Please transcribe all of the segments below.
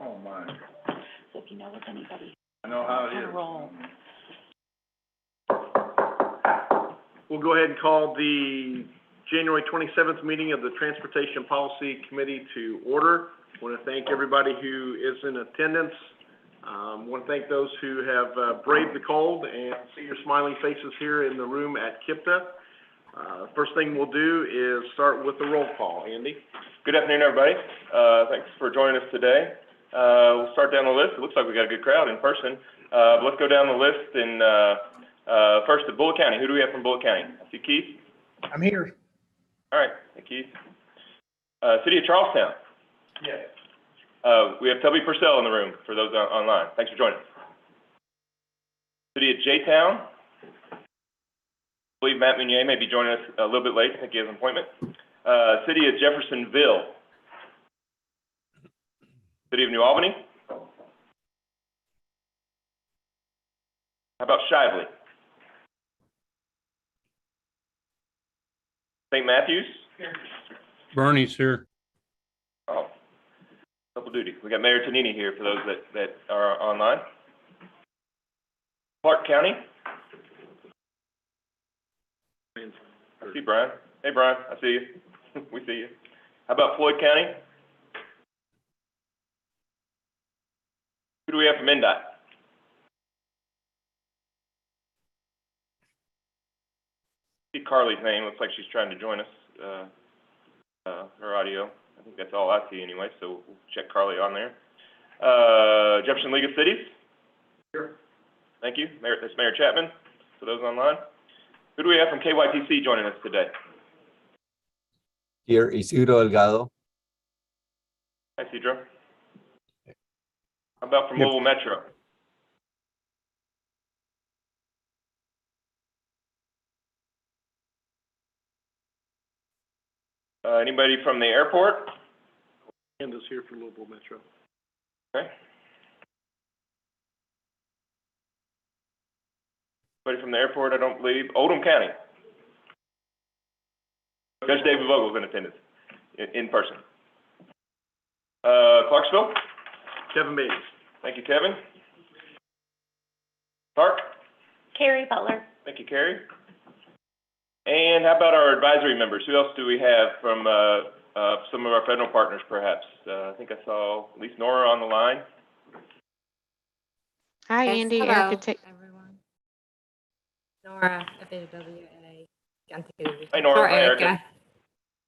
Oh, my. So if you know with anybody, I know how it on a is. roll. We'll go ahead and call the January 27th meeting of the Transportation Policy Committee to order. I want to thank everybody who is in attendance. I want to thank those who have braved the cold and see your smiling faces here in the room at KIPDA. First thing we'll do is start with the roll call. Andy? Good afternoon, everybody. Thanks for joining us today. We'll start down the list. It looks like we got a good crowd in person. Let's go down the list and first at Bullitt County. Who do we have from Bullitt County? I see Keith. I'm here. All right, hey, Keith. City of Charlestown. Yes. We have Tubby Purcell in the room for those online. Thanks for joining. City of J-Town. I believe Matt Meunier may be joining us a little bit late. I think he has an appointment. City of Jeffersonville. City of New Albany. How about Shively? St. Matthews? Bernie's here. Oh, double duty. We got Mayor Tonini here for those that are online. Clark County? I see Brian. Hey, Brian, I see you. We see you. How about Floyd County? Who do we have from MnDOT? See Carly's name. Looks like she's trying to join us. Her audio. I think that's all I see anyway, so we'll check Carly on there. Jefferson League of Cities? Sure. Thank you. That's Mayor Chapman, for those online. Who do we have from KYTC joining us today? Here, Isidro Delgado. Hi, Cedro. How about from Yep. Louisville Metro? Anybody from the airport? Candace here for Louisville Metro. Okay. Anybody from the airport, I don't believe. Oldham County. Judge David Vogel's in attendance, in person. Clarksville? Kevin Bates. Thank you, Kevin. Park? Carrie Butler. Thank you, Carrie. And how about our advisory members? Who else do we have from some of our federal partners, perhaps? I think I saw at least Nora on the line. Hi, Yes, Andy. hello, Erica everyone. Nora, FAWA, Hi, Nora. Sorry, Hi, Erica.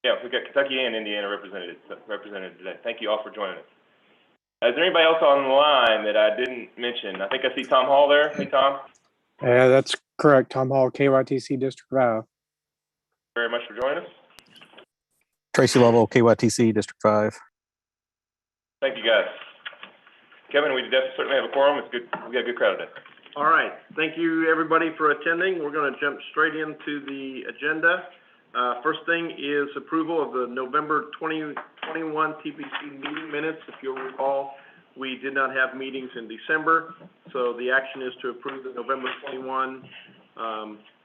Yeah, we've got Kentucky and Indiana represented today. Thank you all for joining us. Is there anybody else on the line that I didn't mention? I think I see Tom Hall there. Hey, Tom. Yeah, that's correct. Tom Hall, KYTC District 5. Very much for joining us. Tracy Lovell, KYTC District 5. Thank you, guys. Kevin, we certainly have a quorum. It's good. We got a good crowd today. All right. Thank you, everybody, for attending. We're going to jump straight into the agenda. First thing is approval of the November 2021 TPC meeting minutes. If you'll recall, we did not have meetings in December, so the action is to approve the November 21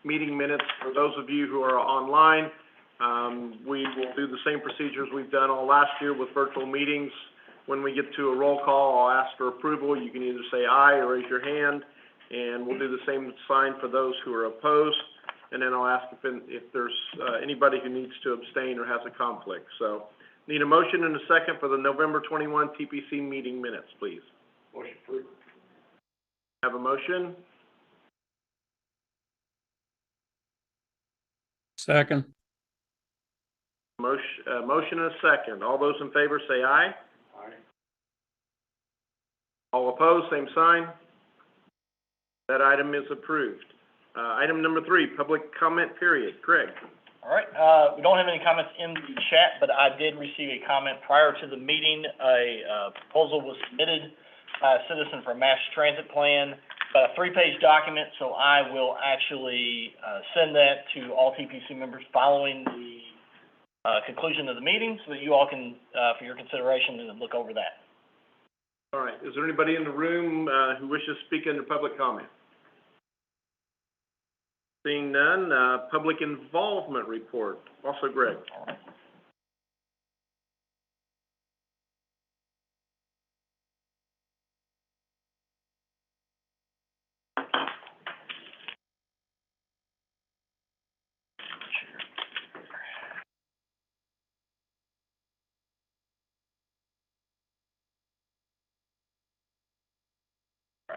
meeting minutes. For those of you who are online, we will do the same procedures we've done all last year with virtual meetings. When we get to a roll call, I'll ask for approval. You can either say aye or raise your hand, and we'll do the same sign for those who are opposed. And then I'll ask if there's anybody who needs to abstain or has a conflict. So, need a motion and a second for the November 21 TPC meeting minutes, please. Motion approved. Have a motion? Second. Motion and a second. All those in favor say aye. Aye. All opposed, same sign. That item is approved. Item number 3, public comment period. Craig. All right, we don't have any comments in the chat, but I did receive a comment prior to the meeting. A proposal was submitted by a citizen for a mass transit plan, about a 3-page document, so I will actually send that to all TPC members following the conclusion of the meeting, so that you all can, for your consideration, and look over that. All right, is there anybody in the room who wishes to speak under public comment? Seeing none, public involvement report. Also Greg. All right.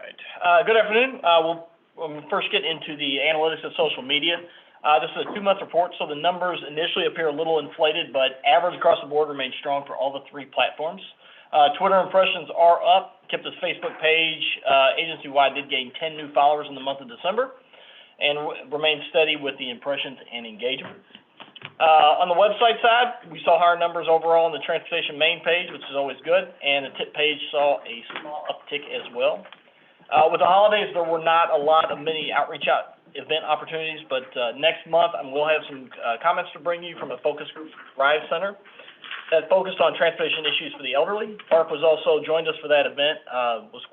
right. Good afternoon. We'll first get into the analytics of social media. This is a 2-month report, so the numbers initially appear a little inflated, but average across the board remains strong for all the 3 platforms. Twitter impressions are up. KIPDA's Facebook page, agency-wide, did gain 10 new followers in the month of December, and remained steady with the impressions and engagement. On the website side, we saw higher numbers overall on the transportation main page, which is always good, and the tip page saw a small uptick as well. With the holidays, there were not a lot of many event opportunities, but next month we'll have some comments to bring you from a focus group Thrive Center that focused on transportation issues for the elderly. Park was also joined us for that event. Was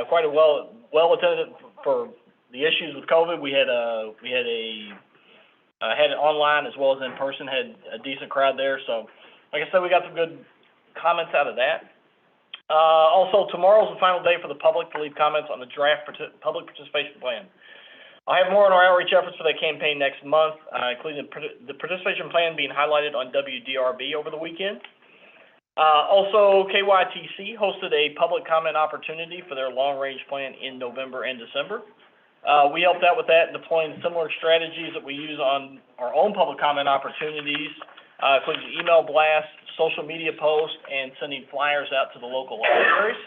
quite a well attended for the issues with COVID. We had it online as well as in person. Had a decent crowd there. So, like I said, we got some good comments out of that. Also, tomorrow's the final day for the public to leave comments on the draft public participation plan. I'll have more on our outreach efforts for that campaign next month, including the participation plan being highlighted on WDRB over the weekend. Also, KYTC hosted a public comment opportunity for their long-range plan in November and December. We helped out with that, deploying similar strategies that we use on our own public comment opportunities, including email blasts, social media posts, and sending flyers out to the local libraries.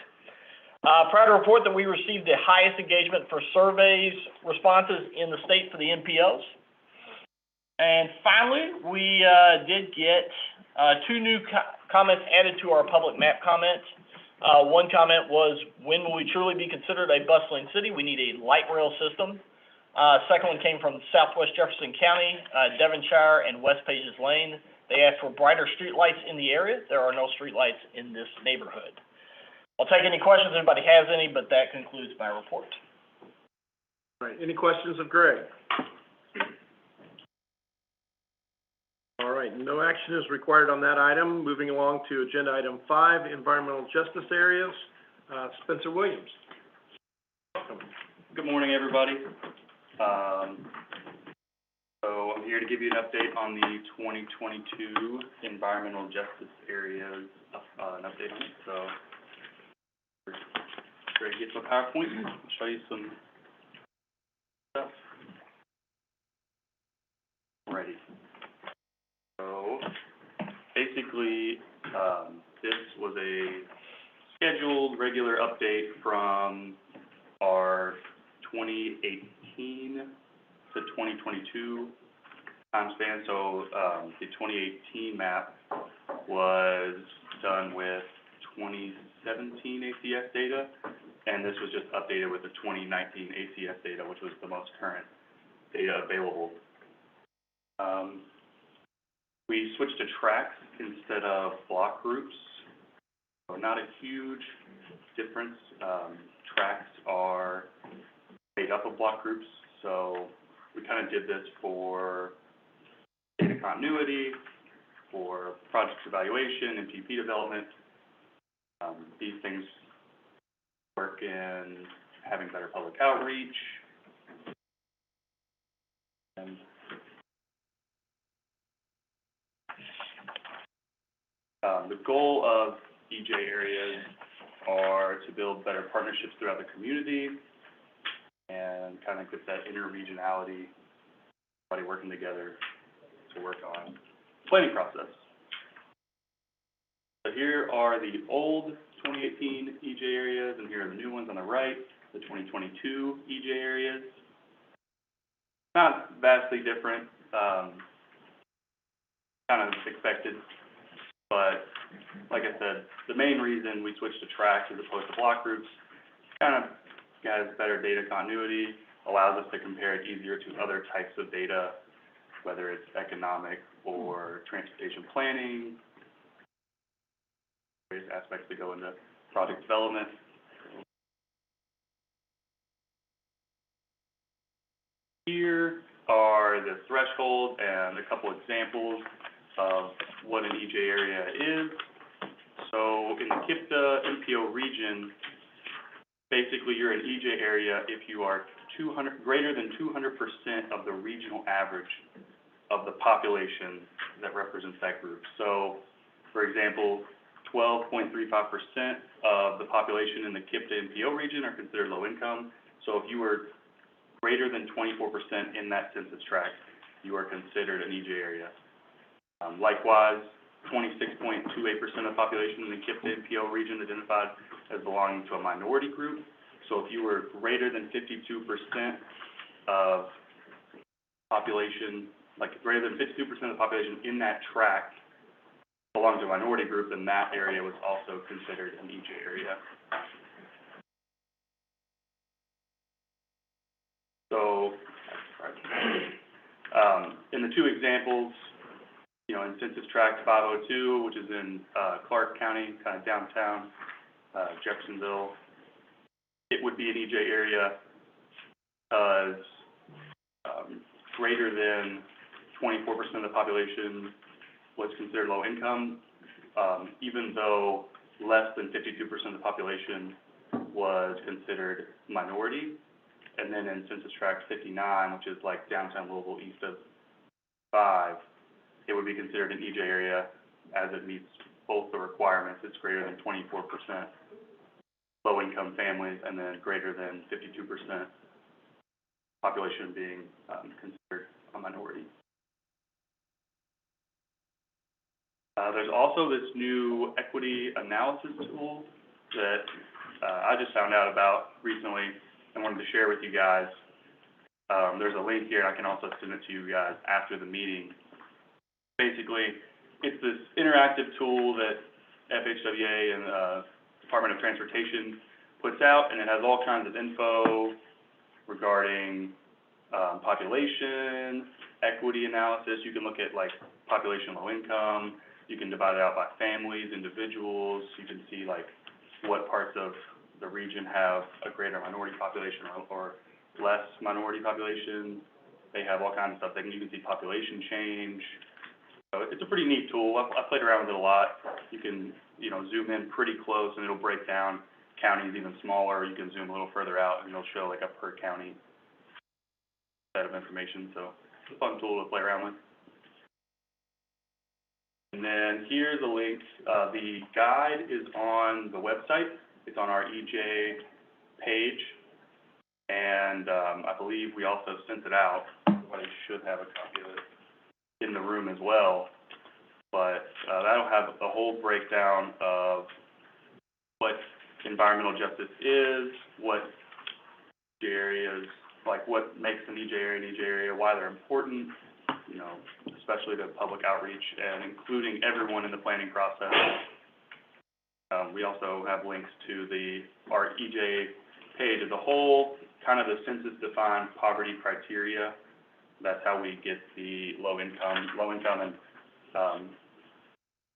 Proud to report that we received the highest engagement for surveys responses in the state for the NPOs. And finally, we did get 2 new comments added to our public map comment. One comment was, when will we truly be considered a bustling city? We need a light rail system. Second one came from Southwest Jefferson County, Devonshire, and West Pages Lane. They asked for brighter streetlights in the area. There are no streetlights in this neighborhood. I'll take any questions if anybody has any, but that concludes my report. All right, any questions of Greg? All right, no action is required on that item. Moving along to agenda item 5, environmental justice areas. Spencer Williams. Welcome. Good morning, everybody. So I'm here to give you an update on the 2022 environmental justice areas, an update on it. So ready to get to a PowerPoint, I'll show you some stuff. Alrighty. So basically, this was a scheduled regular update from our 2018 to 2022 time span. So the 2018 map was done with 2017 ACS data, and this was just updated with the 2019 ACS data, which was the most current data available. We switched to tracks instead of block groups, so not a huge difference. Tracks are made up of block groups, so we kind of did this for data continuity, for project evaluation and PP development. These things work in having better public outreach. And the goal of EJ areas are to build better partnerships throughout the community and kind of get that interregionality, everybody working together to work on the planning process. So here are the old 2018 EJ areas, and here are the new ones on the right, the 2022 EJ areas. Not vastly different, kind of expected, but like I said, the main reason we switched to tracks as opposed to block groups kind of has better data continuity, allows us to compare it easier to other types of data, whether it's economic or transportation planning, various aspects that go into project development. Here are the thresholds and a couple examples of what an EJ area is. So in the KIPDA NPO region, basically you're an EJ area if you are greater than 200% of the regional average of the population that represents that group. So, for example, 12.35% of the population in the KIPDA and PO region are considered low income. So if you were greater than 24% in that census tract, you are considered an EJ area. Likewise, 26.28% of the population in the KIPDA and PO region identified as belonging to a minority group. So if you were greater than 52% of population, like greater than 52% of the population in that tract belonged to a minority group, then that area was also considered an EJ area. So, in the two examples, you know, in Census Tract 502, which is in Clark County, kind of downtown Jeffersonville, it would be an EJ area because greater than 24% of the population was considered low income, even though less than 52% of the population was considered minority. And then in Census Tract 59, which is like downtown Louisville, east of 5, it would be considered an EJ area as it meets both the requirements. It's greater than 24% low-income families, and then greater than 52% population being considered a minority. There's also this new equity analysis tool that I just found out about recently and wanted to share with you guys. There's a link here, and I can also send it to you guys after the meeting. Basically, it's this interactive tool that FHWA and Department of Transportation puts out, and it has all kinds of info regarding population, equity analysis. You can look at like population low income. You can divide it out by families, individuals. You can see like what parts of the region have a greater minority population or less minority population. They have all kinds of stuff. You can see population change. So it's a pretty neat tool. I played around with it a lot. You can, you know, zoom in pretty close and it'll break down counties even smaller. You can zoom a little further out and it'll show like a per county set of information. So it's a fun tool to play around with. And then here's a link. The guide is on the website. It's on our EJ page. And I believe we also sent it out. Everybody should have a copy of it in the room as well. But that'll have a whole breakdown of what environmental justice is, what EJ areas, like what makes an EJ area, why they're important, you know, especially the public outreach and including everyone in the planning process. We also have links to our EJ page as a whole, kind of the census-defined poverty criteria. That's how we get the low income and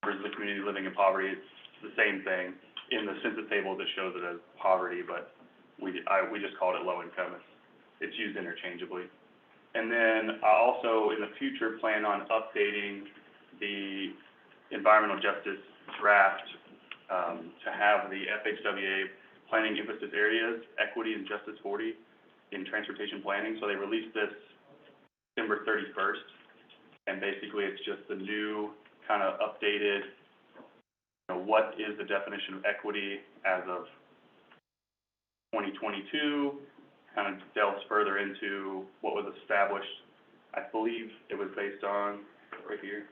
members of the community living in poverty. It's the same thing. In the census table that shows it as poverty, but we just called it low income. It's used interchangeably. And then I also, in the future, plan on updating the environmental justice draft to have the FHWA planning emphasis areas, equity and justice 40 in transportation planning. So they released this December 31st, and basically it's just the new kind of updated, you know, what is the definition of equity as of 2022, kind of delves further into what was established. I believe it was based on, right here,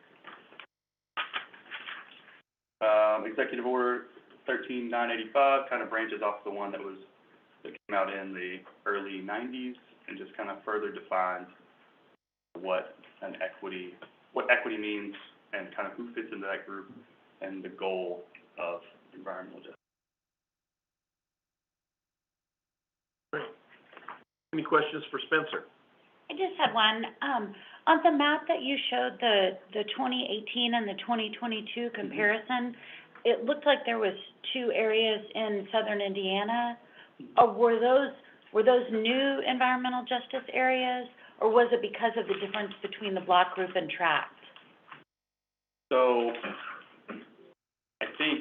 Executive Order 13985, kind of branches off the one that came out in the early 90s and just kind of further defines what equity means and kind of who fits into that group and the goal of environmental justice. Great. Any questions for Spencer? I just had one. On the map that you showed, the 2018 and the 2022 comparison, it looked like there was 2 areas in southern Indiana. Were those new environmental justice areas, or was it because of the difference between the block group and tract? So, I think,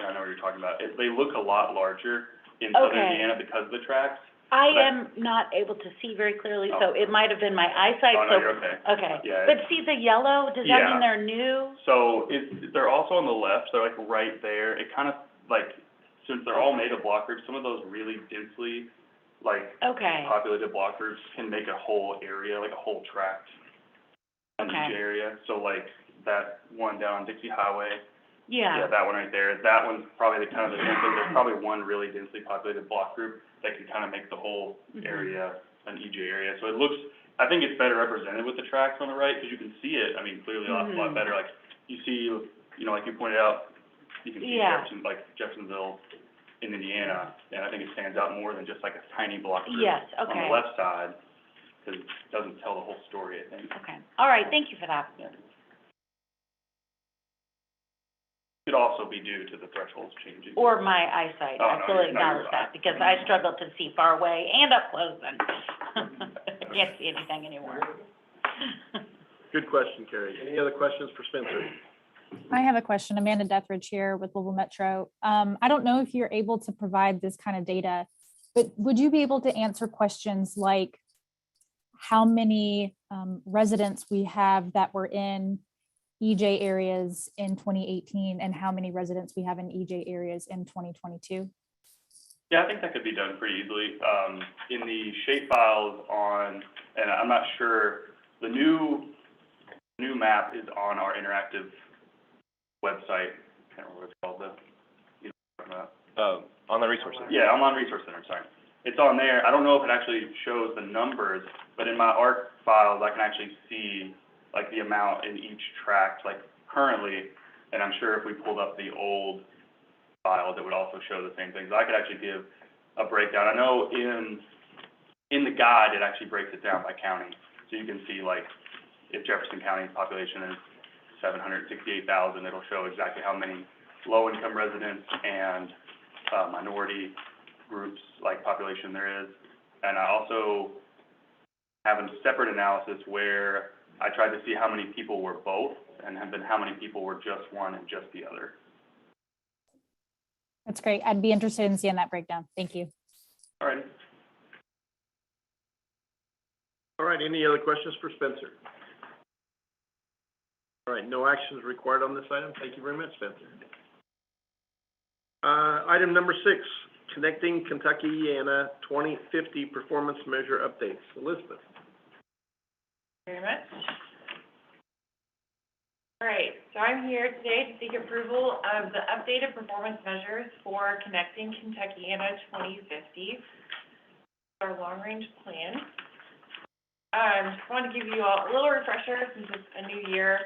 I know what you're talking about. They look a lot larger in southern Indiana because of the tracts. I But am not able to see very clearly, Oh. so it might have been my eyesight, Oh, so. no, you're okay. Okay. Yeah, But see the yellow, does that Yeah. mean they're new? So they're also on the left, they're like right there. It kind of like, since they're all made of block groups, some of those really densely, like, Okay, populated block groups can make a whole area, like a whole tract in Okay. each area. So like that one down on Dixie Highway, yeah, that one right there, that one's probably the kind of the densest, there's probably one really densely populated block group that can kind of make the whole Mhm. area an EJ area. So it looks, I think it's better represented with the tracks on the right, because you can see it, I mean, clearly a lot Mhm. better. Like, you see, you know, like you pointed out, you can see Yeah. Jeffersonville in Indiana, and I think it stands out more than just like a tiny block group Yes, on the okay, left side, because it doesn't tell the whole story, I think. okay. All right, thank you for that. Yeah. Could also be due to the thresholds changing. Or my eyesight, Oh, I no, fully you're acknowledge fine. that, because I struggle to see far away and up close and can't see anything anymore. Good question, Carrie. Any other questions for Spencer? I have a question. Amanda Dethridge here with Louisville Metro. I don't know if you're able to provide this kind of data, but would you be able to answer questions like how many residents we have that were in EJ areas in 2018 and how many residents we have in EJ areas in 2022? Yeah, I think that could be done pretty easily. In the shape files on, and I'm not sure, the new map is on our interactive website. I can't remember what it's called, you know, what I'm talking about. On the resources. Yeah, Online Resource Center, sorry. It's on there. I don't know if it actually shows the numbers, but in my ARC files, I can actually see like the amount in each tract, like currently, and I'm sure if we pulled up the old files, it would also show the same things. I could actually give a breakdown. I know in the guide, it actually breaks it down by county. So you can see like, if Jefferson County's population is 768,000, it'll show exactly how many low-income residents and minority groups, like population there is. And I also have a separate analysis where I tried to see how many people were both, and then how many people were just one and just the other. That's great. I'd be interested in seeing that breakdown. Thank you. All right. All right, any other questions for Spencer? All right, no actions required on this item. Thank you very much, Spencer. Item number 6, Connecting Kentuckiana 2050 Performance Measure Updates. Elizabeth. Very much. All right, so I'm here today to seek approval of the updated performance measures for Connecting Kentuckiana 2050, our long-range plan. Just wanted to give you all a little refresher since it's a new year.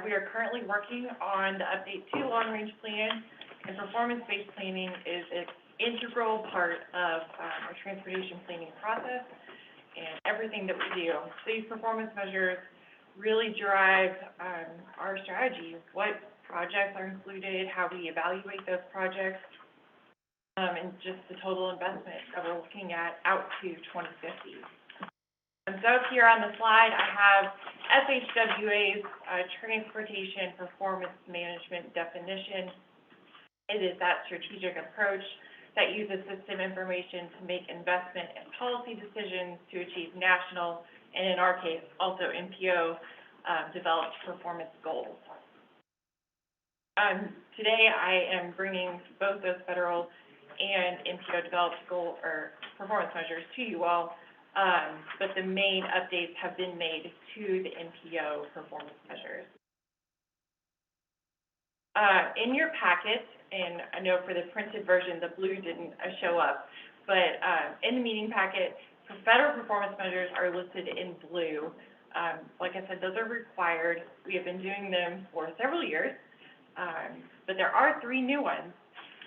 We are currently working on the update to long-range plan, and performance-based planning is an integral part of our transportation planning process and everything that we do. These performance measures really drive our strategy, what projects are included, how we evaluate those projects, and just the total investment that we're looking at out to 2050. And so up here on the slide, I have SHWA's Transportation Performance Management definition. It is that strategic approach that uses system information to make investment and policy decisions to achieve national, and in our case, also NPO, developed performance goals. Today, I am bringing both those federal and NPO developed goal, or performance measures to you all, but the main updates have been made to the NPO performance measures. In your packet, and I know for the printed version, the blue didn't show up, but in the meeting packet, federal performance measures are listed in blue. Like I said, those are required. We have been doing them for several years, but there are 3 new ones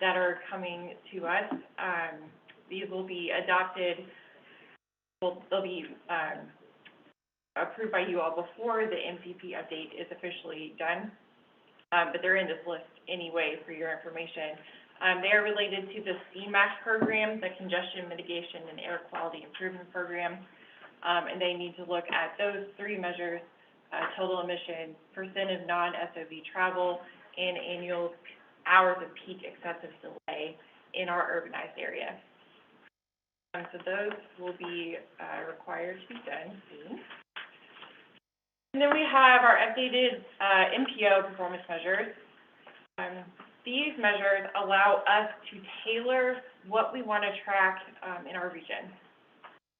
that are coming to us. These will be adopted, they'll be approved by you all before the MCP update is officially done. But they're in this list anyway for your information. They are related to the CMAQ program, the Congestion Mitigation and Air Quality Improvement Program, and they need to look at those 3 measures, total emissions, percent of non-SOV travel, and annual hours of peak excessive delay in our urbanized area. So those will be, required to be done soon. And then we have our updated, MPO performance measures. These measures allow us to tailor what we want to track, in our region.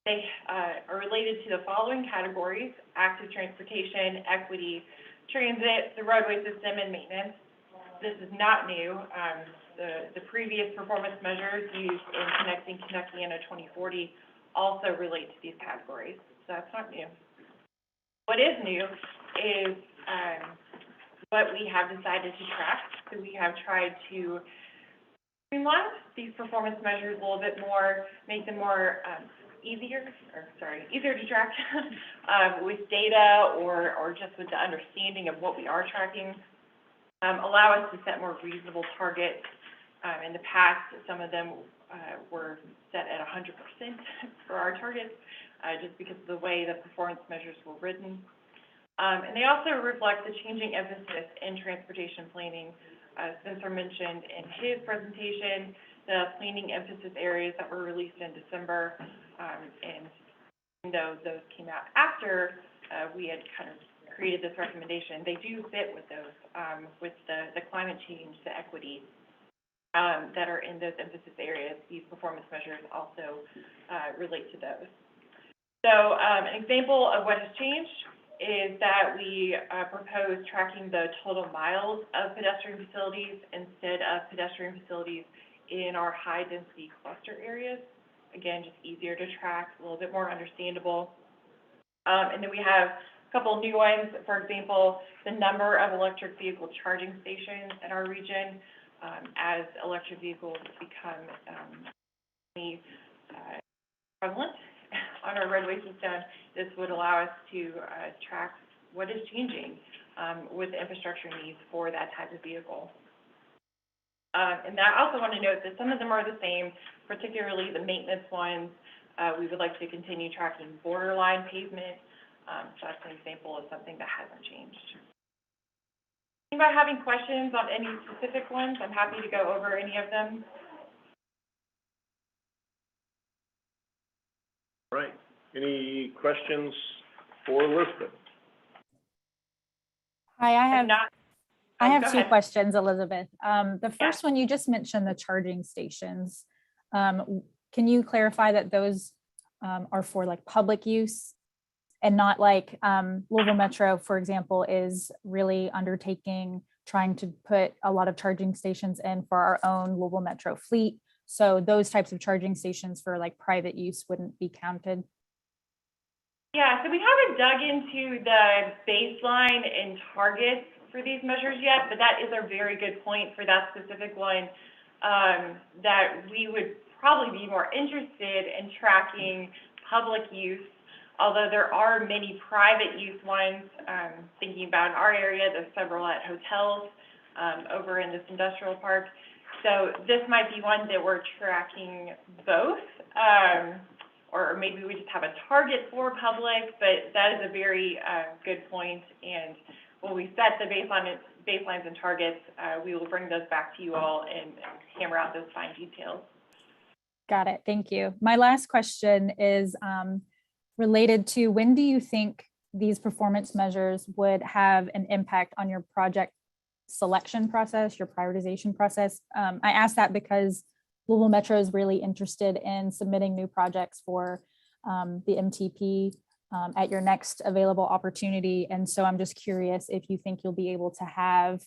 They, are related to the following categories: active transportation, equity, transit, the roadway system, and maintenance. This is not new. The previous performance measures used in Connecting Kentuckiana 2040 also relate to these categories, so that's not new. What is new is, what we have decided to track. So we have tried to streamline these performance measures a little bit more, make them more, easier to track, with data or just with the understanding of what we are tracking, allow us to set more reasonable targets. In the past, some of them, were set at 100% for our targets, just because of the way the performance measures were written. And they also reflect the changing emphasis in transportation planning. Spencer mentioned in his presentation the planning emphasis areas that were released in December, and even though those came out after we had kind of created this recommendation, they do fit with those, with the climate change, the equity, that are in those emphasis areas. These performance measures also relate to those. So an example of what has changed is that we propose tracking the total miles of pedestrian facilities instead of pedestrian facilities in our high-density cluster areas. Again, just easier to track, a little bit more understandable. And then we have a couple new ones. For example, the number of electric vehicle charging stations in our region. As electric vehicles become prevalent on our roadway system, this would allow us to track what is changing with infrastructure needs for that type of vehicle. And I also want to note that some of them are the same, particularly the maintenance ones. We would like to continue tracking borderline pavement. So that's an example of something that hasn't changed. Anybody having questions on any specific ones? I'm happy to go over any of them. Right. Any questions for Elizabeth? Hi, If not, I go have two ahead. questions, Elizabeth. The first one, you just mentioned the charging stations. Can you clarify that those are for like public use and not like Louisville Metro, for example, is really undertaking trying to put a lot of charging stations in for our own Louisville Metro fleet. So those types of charging stations for like private use wouldn't be counted? Yeah, so we haven't dug into the baseline and targets for these measures yet, but that is a very good point for that specific one, that we would probably be more interested in tracking public use, although there are many private use ones. Thinking about in our area, there's several at hotels over in this industrial park. So this might be one that we're tracking both, or maybe we just have a target for public, but that is a very good point. And when we set the baselines and targets, we will bring those back to you all and hammer out those fine details. Got it. Thank you. My last question is related to when do you think these performance measures would have an impact on your project selection process, your prioritization process? I ask that because Louisville Metro is really interested in submitting new projects for the MTP at your next available opportunity. And so I'm just curious if you think you'll be able to have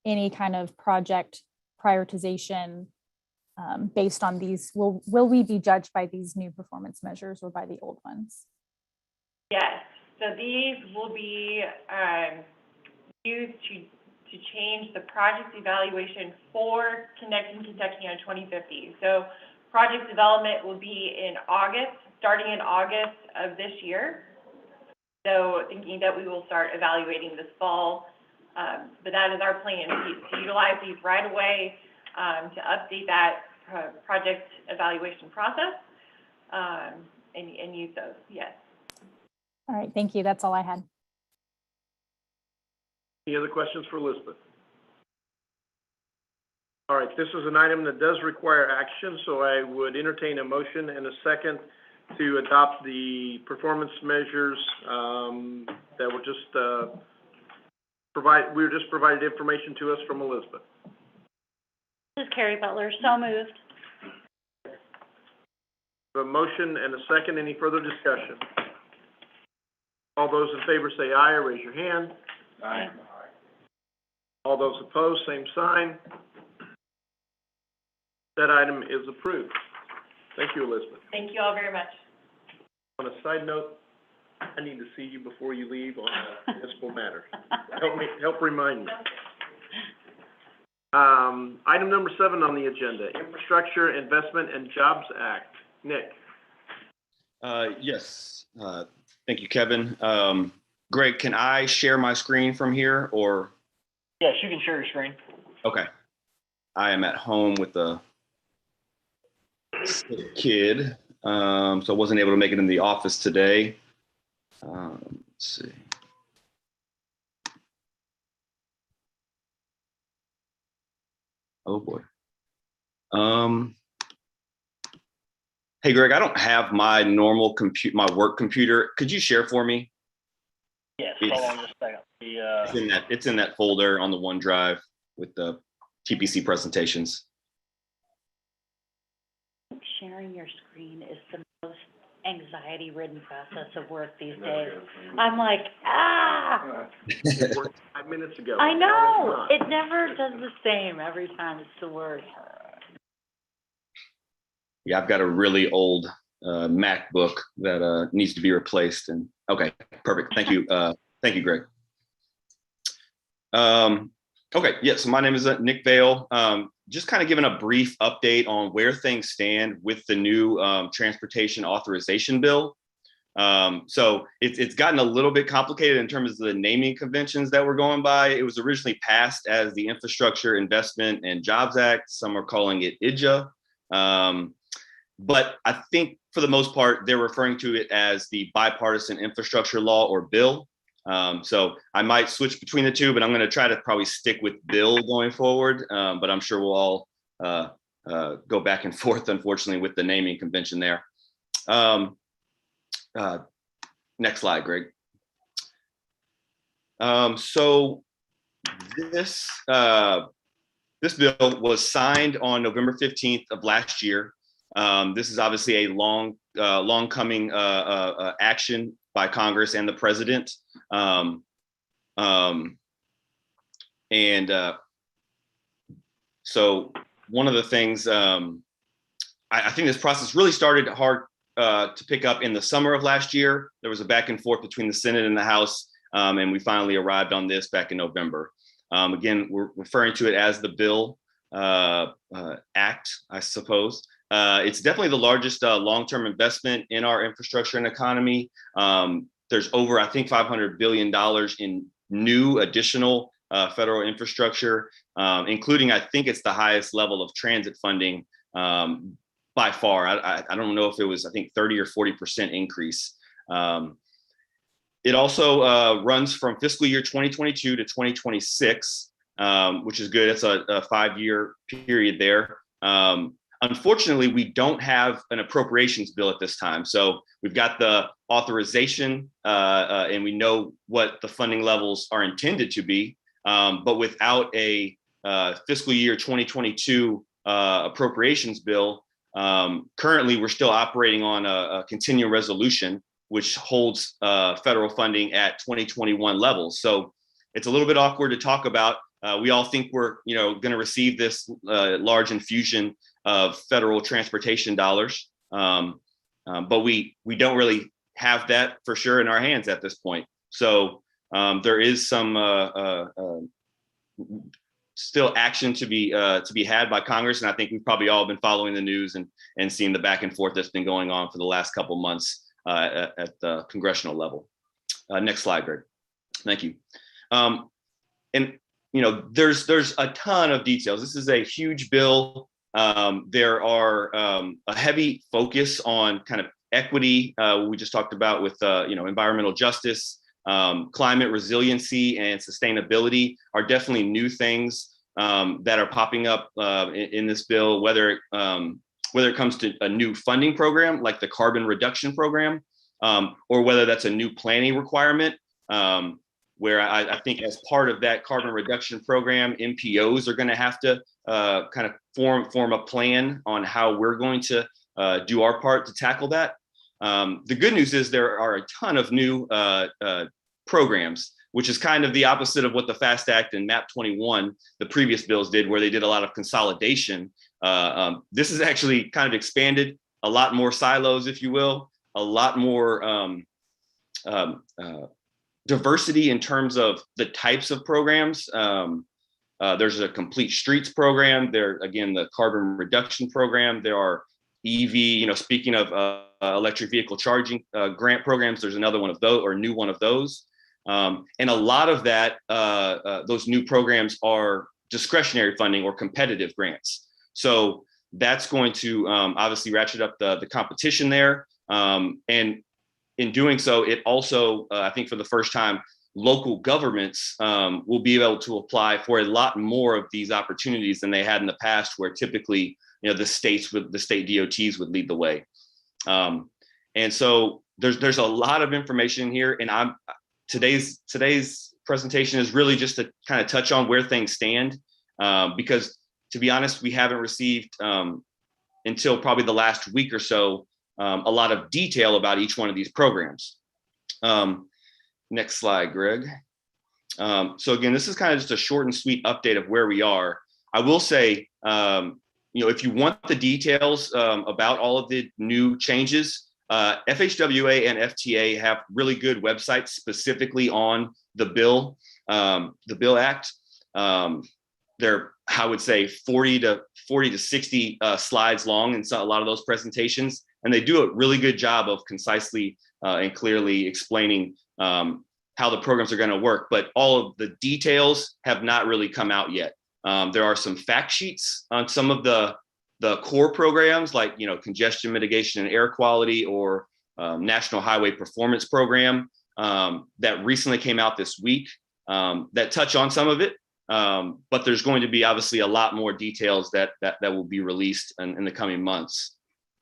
any kind of project prioritization based on these. Will we be judged by these new performance measures or by the old ones? Yes, so these will be used to change the project evaluation for Connecting Kentuckiana 2050. So project development will be in August, starting in August of this year. So thinking that we will start evaluating this fall, but that is our plan, to utilize these right away, to update that project evaluation process, and use those, yes. All right, thank you. That's all I had. Any other questions for Elizabeth? All right, this is an item that does require action, so I would entertain a motion and a second to adopt the performance measures, that were just, we were just provided information to us from Elizabeth. This is Carrie Butler, so moved. A motion and a second. Any further discussion? All those in favor say aye or raise your hand. Aye. All those opposed, same sign. That item is approved. Thank you, Elizabeth. Thank you all very much. On a side note, I need to see you before you leave on a municipal matter. Help remind me. Item number 7 on the agenda, Infrastructure Investment and Jobs Act. Nick. Yes, thank you, Kevin. Greg, can I share my screen from here or? Yes, you can share your screen. Okay. I am at home with a sick kid, so I wasn't able to make it in the office today. Let's see. Oh boy. Hey, Greg, I don't have my normal my work computer. Could you share for me? Yes, hold on just a second. It's in that folder on the OneDrive with the TPC presentations. Sharing your screen is the most anxiety-ridden process of work these days. I'm like, It worked 5 minutes ago. I know, Now it's it never does the same every time it's the word. Yeah, I've got a really old MacBook that needs to be replaced. And okay, perfect. Thank you. Thank you, Greg. Okay, yeah, so my name is Nick Vale. Just kind of giving a brief update on where things stand with the new transportation authorization bill. So it's gotten a little bit complicated in terms of the naming conventions that we're going by. It was originally passed as the Infrastructure Investment and Jobs Act. Some are calling it IJA. But I think for the most part, they're referring to it as the Bipartisan Infrastructure Law or bill. So I might switch between the two, but I'm going to try to probably stick with bill going forward. But I'm sure we'll all go back and forth, unfortunately, with the naming convention there. Next slide, Greg. So this bill was signed on November 15th of last year. This is obviously a long coming action by Congress and the president. So one of the things, I think this process really started hard to pick up in the summer of last year. There was a back and forth between the Senate and the House, and we finally arrived on this back in November. Again, we're referring to it as the Bill Act, I suppose. It's definitely the largest long-term investment in our infrastructure and economy. There's over, I think, $500 billion in new additional federal infrastructure, including, I think it's the highest level of transit funding by far. I don't know if it was, I think, 30 or 40% increase. It also runs from fiscal year 2022 to 2026, which is good. It's a 5-year period there. Unfortunately, we don't have an appropriations bill at this time. So we've got the authorization and we know what the funding levels are intended to be, but without a fiscal year 2022 appropriations bill, currently we're still operating on a continuing resolution, which holds federal funding at 2021 levels. So it's a little bit awkward to talk about. We all think we're going to receive this large infusion of federal transportation dollars, but we don't really have that for sure in our hands at this point. So there is some still action to be had by Congress, and I think we've probably all been following the news and seeing the back and forth that's been going on for the last couple months at the congressional level. Next slide, Greg. Thank you. And there's a ton of details. This is a huge bill. There are a heavy focus on kind of equity. We just talked about with environmental justice, climate resiliency, and sustainability are definitely new things that are popping up in this bill, whether it comes to a new funding program like the carbon reduction program, or whether that's a new planning requirement, where I think as part of that carbon reduction program, MPOs are going to have to kind of form a plan on how we're going to do our part to tackle that. The good news is there are a ton of new programs, which is kind of the opposite of what the FAST Act and MAP 21, the previous bills did, where they did a lot of consolidation. This is actually kind of expanded, a lot more silos, if you will, a lot more diversity in terms of the types of programs. There's a complete streets program. There, again, the carbon reduction program. There are EV, speaking of electric vehicle charging grant programs, there's another one of those, or a new one of those. And a lot of that, those new programs are discretionary funding or competitive grants. So that's going to obviously ratchet up the competition there. And in doing so, it also, I think for the first time, local governments will be able to apply for a lot more of these opportunities than they had in the past, where typically, the state DOTs would lead the way. And so there's a lot of information here, and today's presentation is really just to kind of touch on where things stand, because to be honest, we haven't received until probably the last week or so a lot of detail about each one of these programs. Next slide, Greg. So again, this is kind of just a short and sweet update of where we are. I will say, if you want the details about all of the new changes, FHWA and FTA have really good websites specifically on the bill act. They're, I would say, 40 to 60 slides long in a lot of those presentations, and they do a really good job of concisely and clearly explaining how the programs are going to work. But all of the details have not really come out yet. There are some fact sheets on some of the core programs, like congestion mitigation and air quality, or National Highway Performance Program, that recently came out this week, that touch on some of it. But there's going to be obviously a lot more details that will be released in the coming months.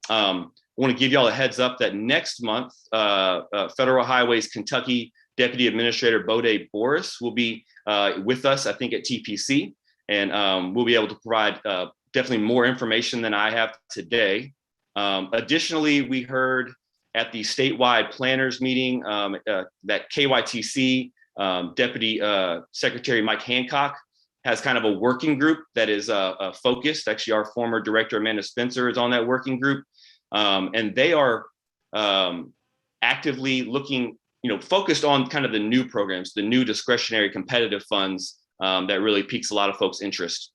I want to give you all a heads up that next month, Federal Highways Kentucky Deputy Administrator Bode Boris will be with us, I think, at TPC, and we'll be able to provide definitely more information than I have today. Additionally, we heard at the statewide planners meeting that KYTC Deputy Secretary Mike Hancock has kind of a working group that is focused. Actually, our former director, Amanda Spencer, is on that working group. And they are actively looking, focused on kind of the new programs, the new discretionary competitive funds that really piques a lot of folks' interest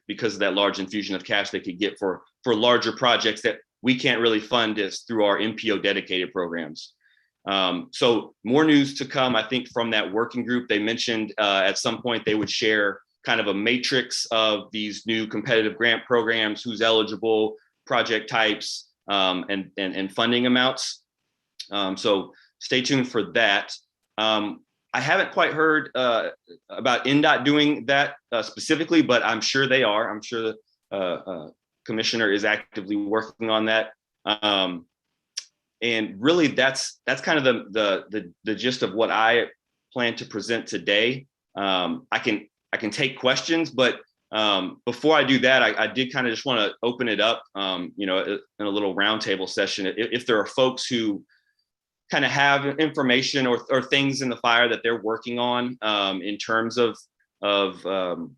because of that large infusion of cash they could get for larger projects that we can't really fund through our MPO dedicated programs. So more news to come, I think, from that working group. They mentioned at some point they would share kind of a matrix of these new competitive grant programs, who's eligible, project types, and funding amounts. So stay tuned for that. I haven't quite heard about NDOT doing that specifically, but I'm sure they are. I'm sure the commissioner is actively working on that. And really, that's kind of the gist of what I plan to present today. I can take questions, but before I do that, I did kind of just want to open it up, in a little roundtable session. If there are folks who kind of have information or things in the fire that they're working on in terms of the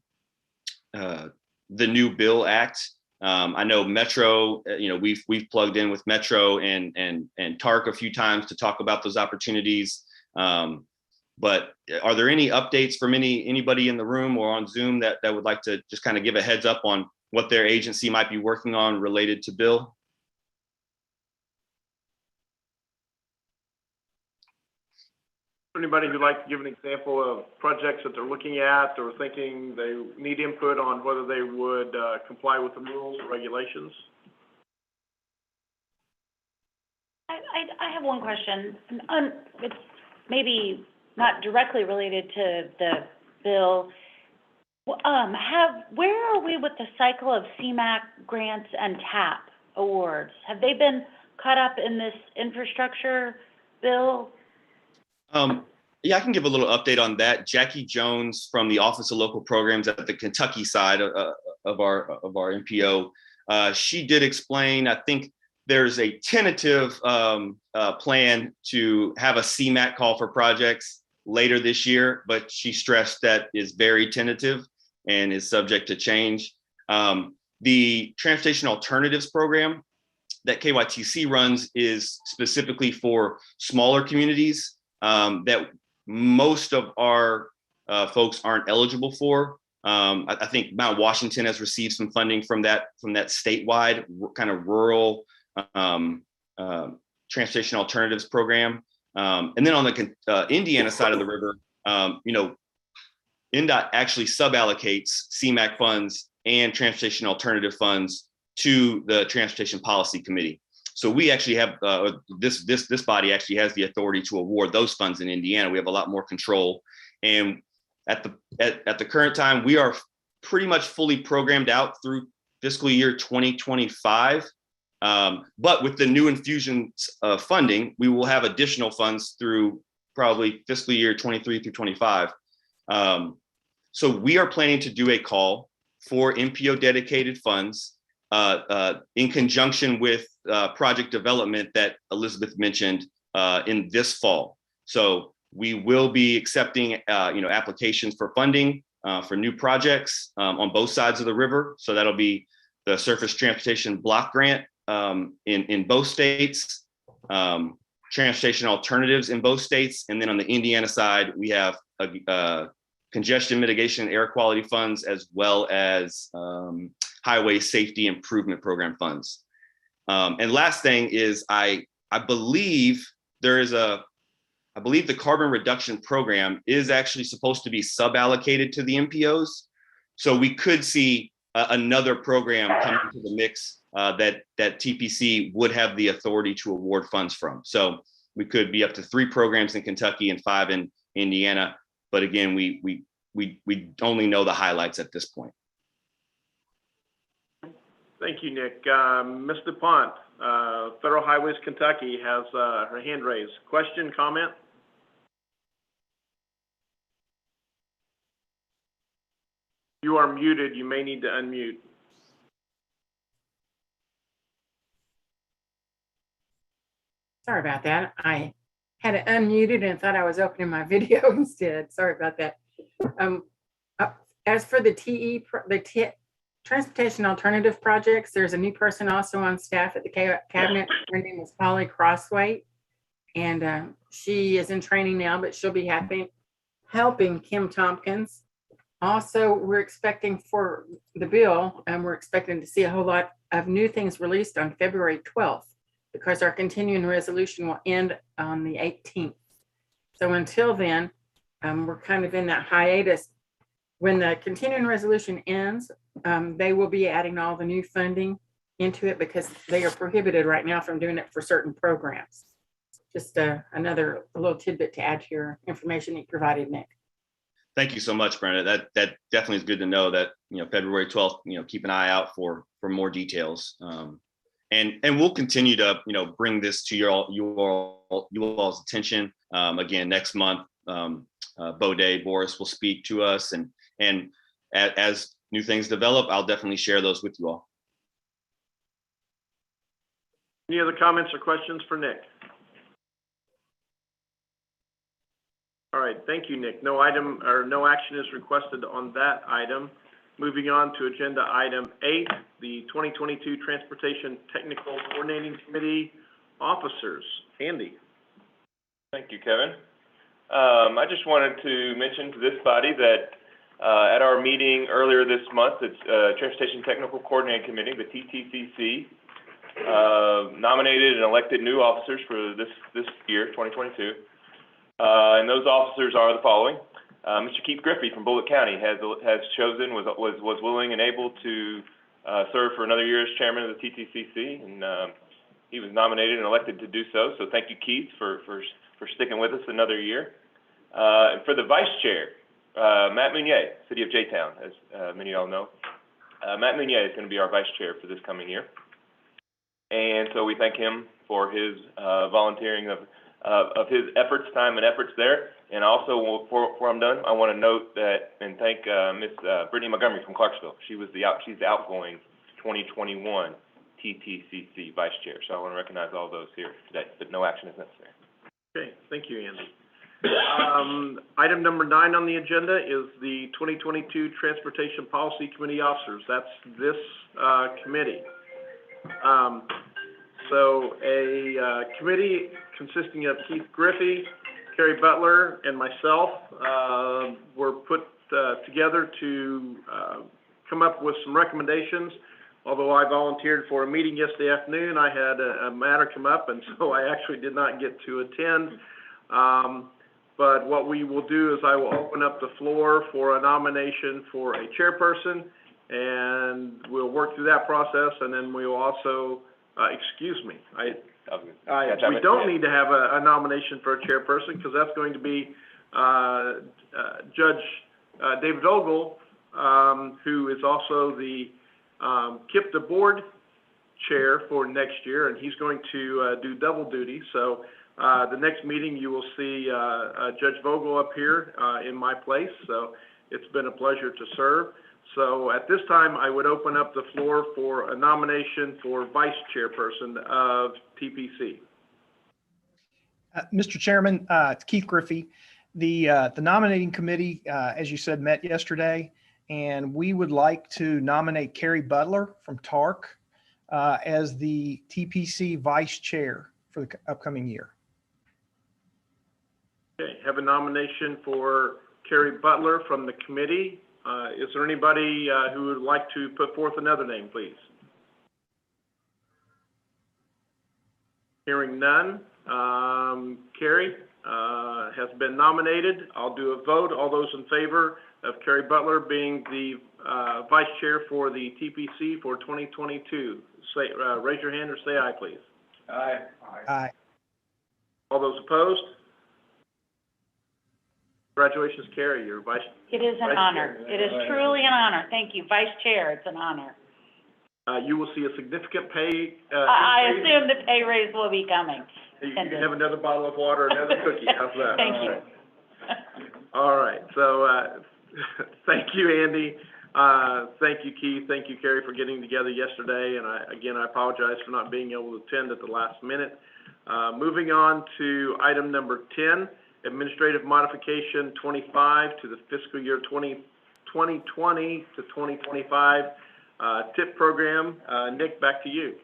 new bill act. I know Metro, we've plugged in with Metro and TARC a few times to talk about those opportunities. But are there any updates from anybody in the room or on Zoom that would like to just kind of give a heads up on what their agency might be working on related to bill? Anybody who'd like to give an example of projects that they're looking at or thinking they need input on whether they would comply with the rules or regulations? I have one question. It's maybe not directly related to the bill. Where are we with the cycle of CMAQ grants and TAP awards? Have they been caught up in this infrastructure bill? Yeah, I can give a little update on that. Jackie Jones from the Office of Local Programs at the Kentucky side of our MPO, she did explain, I think there's a tentative plan to have a CMAQ call for projects later this year, but she stressed that is very tentative and is subject to change. The Transportation Alternatives Program that KYTC runs is specifically for smaller communities that most of our folks aren't eligible for. I think Mount Washington has received some funding from that statewide kind of rural transportation alternatives program. And then on the Indiana side of the river, NDOT actually suballocates CMAQ funds and transportation alternative funds to the Transportation Policy Committee. So we actually have this body actually has the authority to award those funds in Indiana. We have a lot more control, and at the current time, we are pretty much fully programmed out through fiscal year 2025. But with the new infusions of funding, we will have additional funds through probably fiscal year 23 through 25. So we are planning to do a call for MPO dedicated funds in conjunction with project development that Elizabeth mentioned in this fall. So we will be accepting applications for funding for new projects on both sides of the river. So that'll be the Surface Transportation Block Grant in both states, transportation alternatives in both states, and then on the Indiana side, we have congestion mitigation and air quality funds, as well as highway safety improvement program funds. And last thing is, I believe the carbon reduction program is actually supposed to be suballocated to the MPOs. So we could see another program come into the mix that TPC would have the authority to award funds from. So we could be up to 3 programs in Kentucky and 5 in Indiana. But again, we only know the highlights at this point. Thank you, Nick. Ms. DuPont, Federal Highways Kentucky has her hand raised. Question, comment? You are muted. You may need to unmute. Sorry about that. I had it unmuted and thought I was opening my video instead. Sorry about that. As for the Transportation Alternative Projects, there's a new person also on staff at the cabinet. Her name is Polly Crossway, and she is in training now, but she'll be helping Kim Tompkins. Also, we're expecting for the bill, and we're expecting to see a whole lot of new things released on February 12th, because our continuing resolution will end on the 18th. So until then, we're kind of in that hiatus. When the continuing resolution ends, they will be adding all the new funding into it, because they are prohibited right now from doing it for certain programs. Just another little tidbit to add to your information that you provided, Nick. Thank you so much, Brenda. That definitely is good to know that, February 12th, keep an eye out for more details. And we'll continue to, bring this to you all's attention. Again, next month, Boris will speak to us, and as new things develop, I'll definitely share those with you all. Any other comments or questions for Nick? All right, thank you, Nick. No action is requested on that item. Moving on to agenda item 8, the 2022 Transportation Technical Coordinating Committee officers. Andy. Thank you, Kevin. I just wanted to mention to this body that at our meeting earlier this month, it's Transportation Technical Coordinating Committee, the TTCC, nominated and elected new officers for this year, 2022. And those officers are the following. Mr. Keith Griffey from Bullitt County has chosen, was willing and able to serve for another year as chairman of the TTCC, and he was nominated and elected to do so. So thank you, Keith, for sticking with us another year. And for the vice chair Matt Meunier, City of J-Town, as many of y'all know. Matt Meunier is going to be our vice chair for this coming year. And so we thank him for his volunteering of his efforts, time and efforts there. And also, before I'm done, I want to note that and thank Miss Brittany Montgomery from Clarksville. She's the outgoing 2021 TTCC vice chair. So I want to recognize all those here today, but no action is necessary. Okay, thank you, Andy. Item number 9 on the agenda is the 2022 Transportation Policy Committee officers. That's this committee. So a committee consisting of Keith Griffey, Carrie Butler, and myself were put together to come up with some recommendations. Although I volunteered for a meeting yesterday afternoon, I had a matter come up, and so I actually did not get to attend. But what we will do is I will open up the floor for a nomination for a chairperson, and we'll work through that process, and then we will also, excuse me, we don't need to have a nomination for a chairperson, because that's going to be Judge David Ogle, who is also the KIPDA board chair for next year, and he's going to do double duty. So the next meeting you will see Judge Vogel up here in my place. So it's been a pleasure to serve. So at this time, I would open up the floor for a nomination for vice chairperson of TPC. Mr. Chairman, it's Keith Griffey. The nominating committee, as you said, met yesterday, and we would like to nominate Carrie Butler from TARC as the TPC vice chair for the upcoming year. Okay, have a nomination for Carrie Butler from the committee. Is there anybody who would like to put forth another name, please? Hearing none, Carrie has been nominated. I'll do a vote. All those in favor of Carrie Butler being the vice chair for the TPC for 2022, say, raise your hand or say aye, please. Aye. Aye. All those opposed? Congratulations, Carrie, you're vice. It is an honor. It is truly an honor. Thank you, Vice Chair. It's an honor. You will see a significant pay. I assume the pay raise will be coming. You can have another bottle of water, another cookie. How's that? Thank you. All right. So thank you, Andy. Thank you, Keith. Thank you, Carrie, for getting together yesterday. And I apologize for not being able to attend at the last minute. Moving on to item number 10. Administrative Modification 25 to the fiscal year 2020 to 2025 TIP program. Nick, back to you.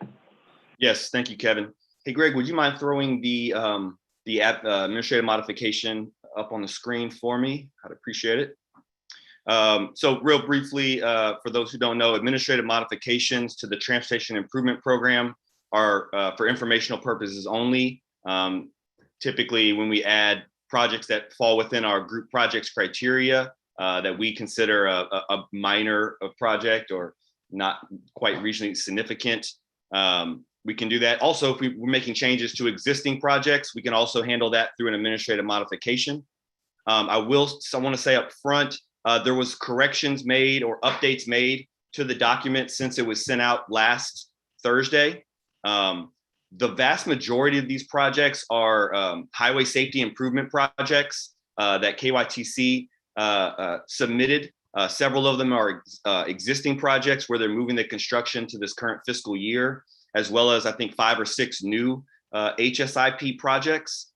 Yes, thank you, Kevin. Hey, Greg, would you mind throwing the administrative modification up on the screen for me? I'd appreciate it. So real briefly, for those who don't know, administrative modifications to the Transportation Improvement Program are for informational purposes only. Typically, when we add projects that fall within our group projects criteria that we consider a minor project or not quite regionally significant, we can do that. Also, if we're making changes to existing projects, we can also handle that through an administrative modification. I want to say up front, there was corrections made or updates made to the document since it was sent out last Thursday. The vast majority of these projects are highway safety improvement projects that KYTC submitted. Several of them are existing projects where they're moving the construction to this current fiscal year, as well as I think 5 or 6 new HSIP projects.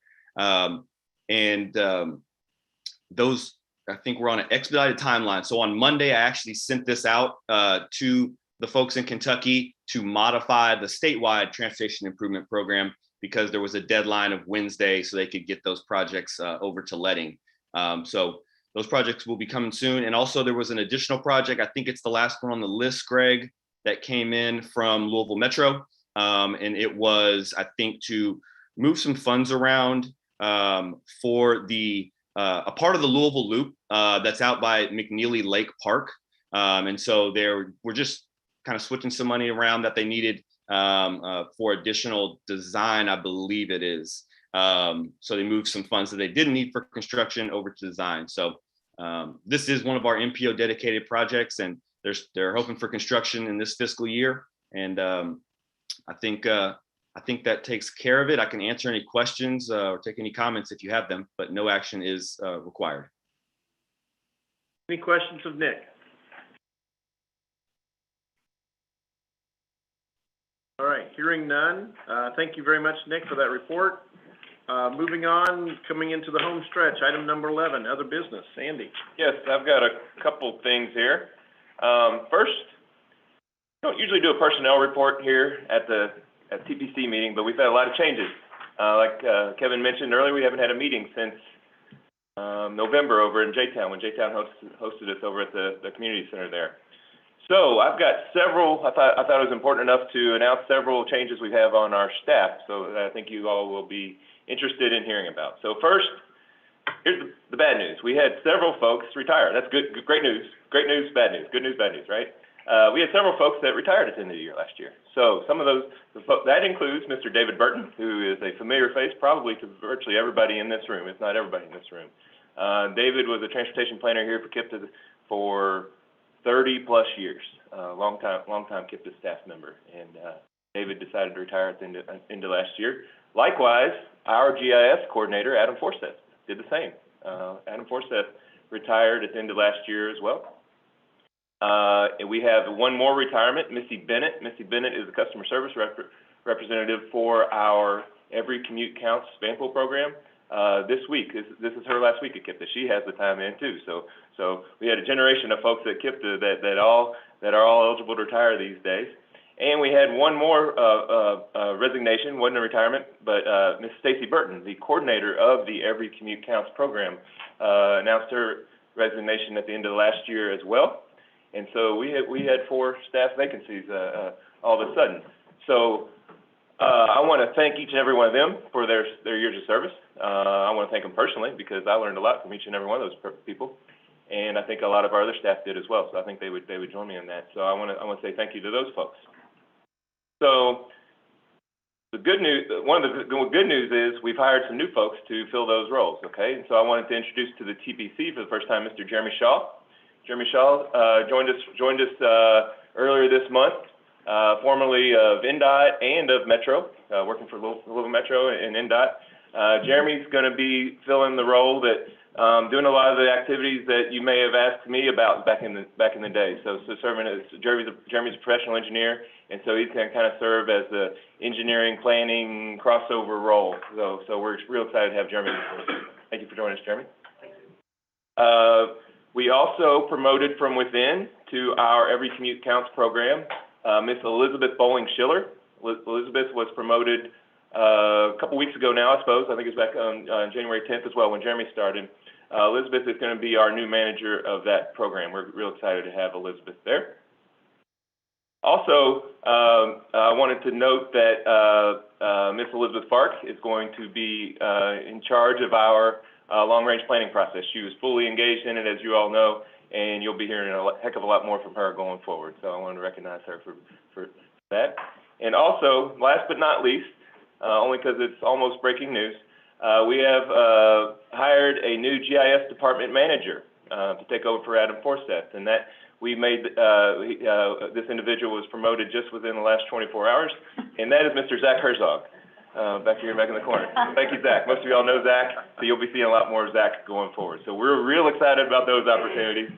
Those, I think, we're on an expedited timeline. So on Monday, I actually sent this out to the folks in Kentucky to modify the statewide transportation improvement program because there was a deadline of Wednesday so they could get those projects over to letting. So those projects will be coming soon. And also there was an additional project, I think it's the last one on the list, Greg, that came in from Louisville Metro. And it was, I think, to move some funds around for the a part of the Louisville Loop that's out by McNeely Lake Park. And so we're just kind of switching some money around that they needed for additional design, I believe it is. So they moved some funds that they didn't need for construction over to design. So This is one of our MPO dedicated projects, and they're hoping for construction in this fiscal year. And I think that takes care of it. I can answer any questions or take any comments if you have them, but no action is required. Any questions of Nick? All right, hearing none. Thank you very much, Nick, for that report. Moving on, coming into the home stretch, item number 11, other business. Andy. Yes, I've got a couple things here. First, we don't usually do a personnel report here at TPC meeting, but we've had a lot of changes. Like Kevin mentioned earlier, we haven't had a meeting since November over in J-Town, when J-Town hosted us over at the community center there. So I've got several, I thought it was important enough to announce several changes we have on our staff, so that I think you all will be interested in hearing about. So first, here's the bad news. We had several folks retire. That's good, great news, bad news, good news, bad news, right? We had several folks that retired at the end of the year last year. So some of those, that includes Mr. David Burton, who is a familiar face probably to virtually everybody in this room, if not everybody in this room. David was a transportation planner here for KIPDA for 30 plus years, long time KIPDA staff member. And David decided to retire at the end of last year. Likewise, our GIS coordinator, Adam Forseth, did the same. Adam Forseth retired at the end of last year as well. And we have one more retirement, Missy Bennett. Missy Bennett is a customer service representative for our Every Commute Counts Vanpool program. This week, this is her last week at KIPDA. She has the time in too. So we had a generation of folks at KIPDA that are all eligible to retire these days. And we had one more resignation, wasn't a retirement, but Ms. Stacy Burton, the coordinator of the Every Commute Counts program, announced her resignation at the end of last year as well. And so we had 4 staff vacancies all of a sudden. So I want to thank each and every one of them for their years of service. I want to thank them personally because I learned a lot from each and every one of those people, and I think a lot of our other staff did as well. So I think they would join me in that. So I want to say thank you to those folks. So the good news, one of the good news is we've hired some new folks to fill those roles. Okay, and so I wanted to introduce to the TPC for the first time Mr. Jeremy Shaw. Jeremy Shaw joined us earlier this month. Formerly of NDOT and of Metro, working for Louisville Metro and NDOT. Jeremy's going to be filling the role that, doing a lot of the activities that you may have asked me about back in the day. So serving as, Jeremy's a professional engineer, and so he's going to kind of serve as the engineering planning crossover role. So we're real excited to have Jeremy. Thank you for joining us, Jeremy. We also promoted from within to our Every Commute Counts program. Miss Elizabeth Bowling Schiller. Elizabeth was promoted a couple weeks ago now, I suppose. I think it's back on January 10th as well when Jeremy started. Elizabeth is going to be our new manager of that program. We're real excited to have Elizabeth there. Also, I wanted to note that Miss Elizabeth Fark is going to be in charge of our long-range planning process. She was fully engaged in it, as you all know, and you'll be hearing a heck of a lot more from her going forward. So I wanted to recognize her for that. And also, last but not least, only because it's almost breaking news, we have hired a new GIS department manager to take over for Adam Forseth, and that we made, this individual was promoted just within the last 24 hours, and that is Mr. Zach Herzog, back here, back in the corner. Thank you, Zach. Most of y'all know Zach, so you'll be seeing a lot more of Zach going forward. So we're real excited about those opportunities.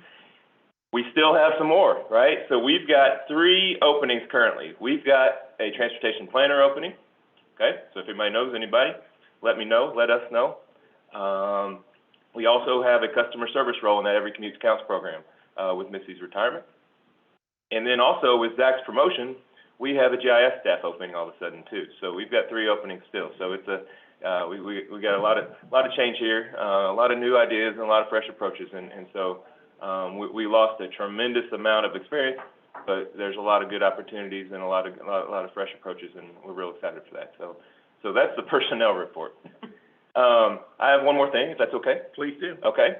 We still have some more, right? So we've got 3 openings currently. We've got a transportation planner opening, okay? So if anybody knows anybody, let me know, let us know. We also have a customer service role in that Every Commute Counts program with Missy's retirement. And then also with Zach's promotion, we have a GIS staff opening all of a sudden too. So we've got 3 openings still. So it's we got a lot of change here, a lot of new ideas and a lot of fresh approaches. And so we lost a tremendous amount of experience, but there's a lot of good opportunities and a lot of fresh approaches, and we're real excited for that. So that's the personnel report. I have one more thing, if that's okay. Please do. Okay.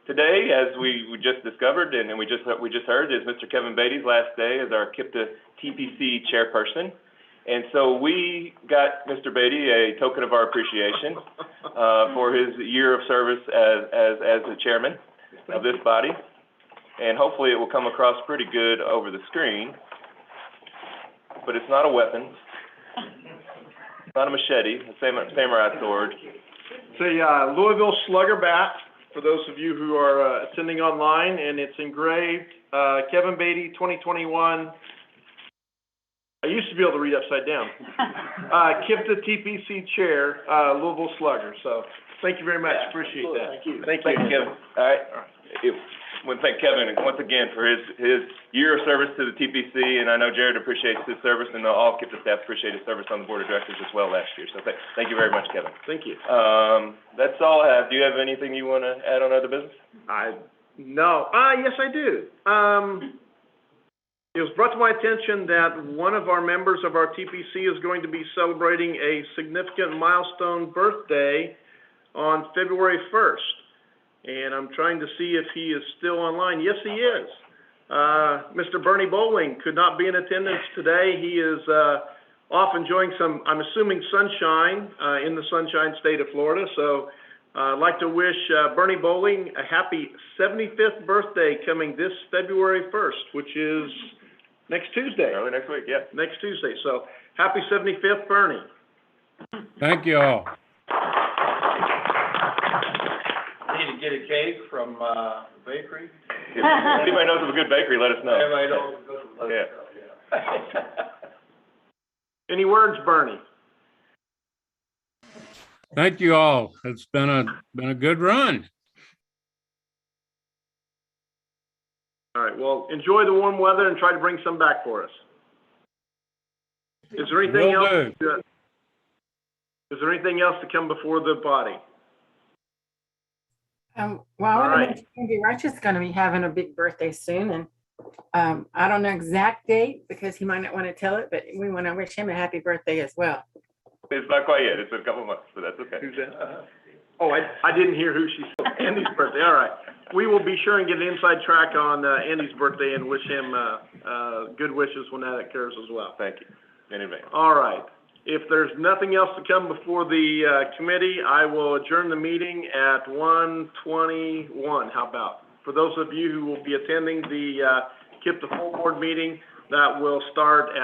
Today, as we just discovered and we just heard, is Mr. Kevin Beatty's last day as our KIPDA TPC chairperson. And so we got Mr. Beatty a token of our appreciation, for his year of service as the chairman of this body. And hopefully it will come across pretty good over the screen. But it's not a weapon. It's not a machete, a samurai sword. It's a Louisville Slugger bat, for those of you who are attending online, and it's engraved Kevin Beatty, 2021. I used to be able to read upside down. KIPDA TPC Chair, Louisville Slugger. So thank you very much. Appreciate that. Thank you. Thank you, Kevin. All right. I want to thank Kevin once again for his year of service to the TPC, and I know Jared appreciates his service, and all KIPDA staff appreciate his service on the board of directors as well last year. So thank you very much, Kevin. Thank you. That's all I have. Do you have anything you want to add on other business? No. Yes, I do. It was brought to my attention that one of our members of our TPC is going to be celebrating a significant milestone birthday on February 1st. And I'm trying to see if he is still online. Yes, he is. Mr. Bernie Bowling could not be in attendance today. He is off enjoying some, I'm assuming, sunshine in the Sunshine State of Florida. So I'd like to wish Bernie Bowling a happy 75th birthday coming this February 1st, which is next Tuesday. Early next week, yeah. Next Tuesday. So happy 75th, Bernie. Thank you all. Need to get a cake from, the bakery? If anybody knows of a good bakery, let us know. Everybody knows. Yeah. Any words, Bernie? Thank you all. It's been a good run. All right, well, enjoy the warm weather and try to bring some back for us. Is there anything Will else? do. Is there anything else to come before the body? Well, I All want to right. mention Andy Rutch is going to be having a big birthday soon, and I don't know exact date because he might not want to tell it, but we want to wish him a happy birthday as well. It's not quite yet. It's in a couple months, but that's okay. Who's that? Oh, I didn't hear who she said. Andy's birthday, all right. We will be sure and get an inside track on Andy's birthday and wish him good wishes when that occurs as well. Thank you in advance. All right. If there's nothing else to come before the committee, I will adjourn the meeting at 1:21. How about? For those of you who will be attending the KIPDA full board meeting, that will start at